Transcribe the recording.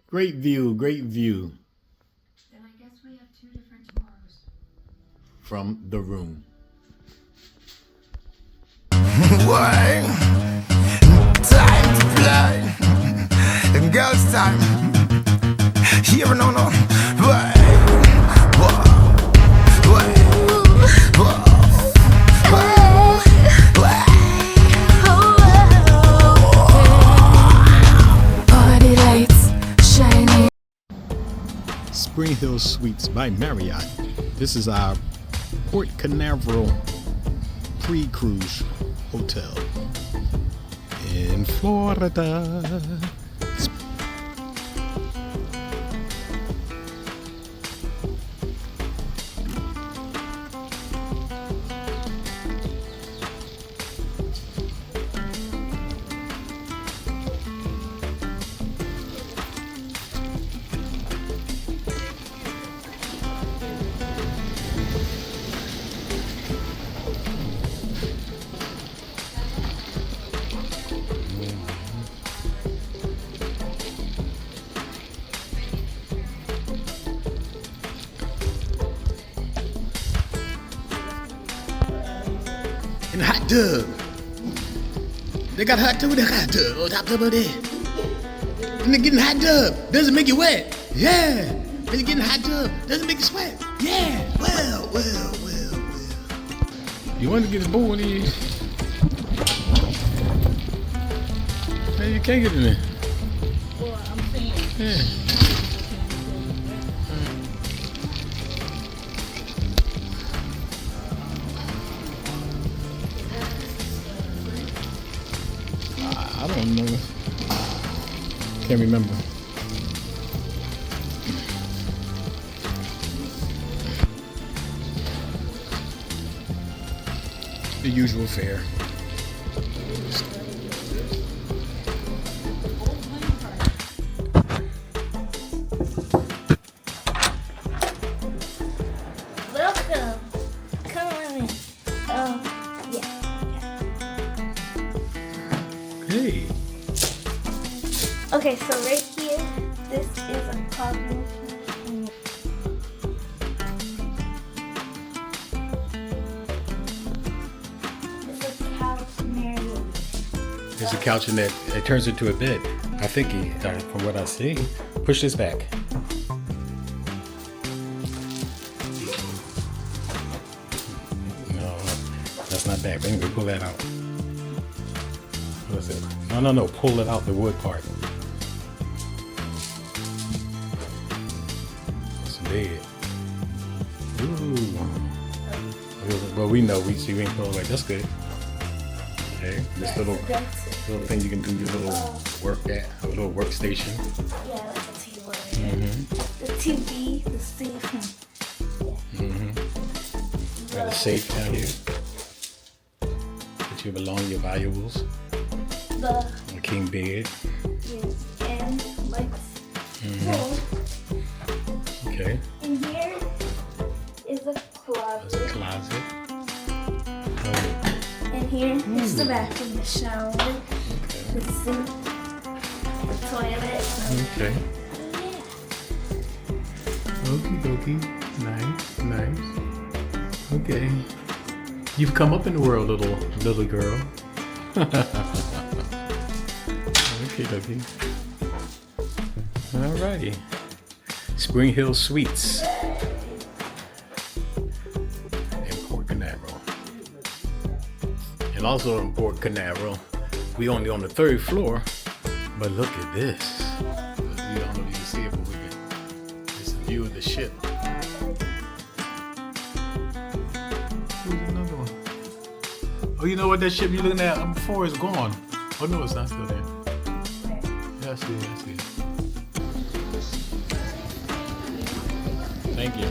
Great view, great view. Then I guess we have two different tomorrows. From the room. Why? Time to play. Girls time. Here no. Why? Party lights shining. SpringHill Suites by Marriott. This is our Port Canaveral pre-cruise hotel in Florida. In the hot tub. They got a hot tub with a hot tub. Oh, top tub over there. And they getting hot tub. Doesn't make you wet. Yeah. And you getting hot tub. Doesn't make you sweat. Yeah. Well. You want to get a bowl in here? Man, you can't get in there. Well, I'm saying. Yeah. I don't know. Can't remember. The usual fare. Welcome. Come on in. Yeah. Hey. Okay, so right here, this is a closet. It's a couch area. There's a couch in that. It turns into a bed. I think from what I see. Push this back. No, that's not back. Anyway, pull that out. What is it? No. Pull it out, the wood part. It's a bed. Ooh. Well, we know. We see. We ain't pull like that's good. Okay, this little thing you can do your little work at, a little workstation. Yeah, like a table. Mm-hmm. The TV, the safe. Mm-hmm. Got a safe down here. That you belong your valuables. The A king bed. and lights. Mm-hmm. Okay. And here is a There's a closet. closet. And here is the bathroom, the shower, the sink, the toilet. Okay. Yeah. Okie dokie. Nice. Okay. You've come up in the world, little girl. Okay, dokie. Alrighty. SpringHill Suites in Port Canaveral. And also in Port Canaveral, we only on the 3rd floor, but look at this. You don't know if you can see it, but we can. It's a view of the ship. Who's another one? Oh, you know what? That ship you're looking at before is gone. Oh no, it's not still there. Yeah, I see it. Thank you.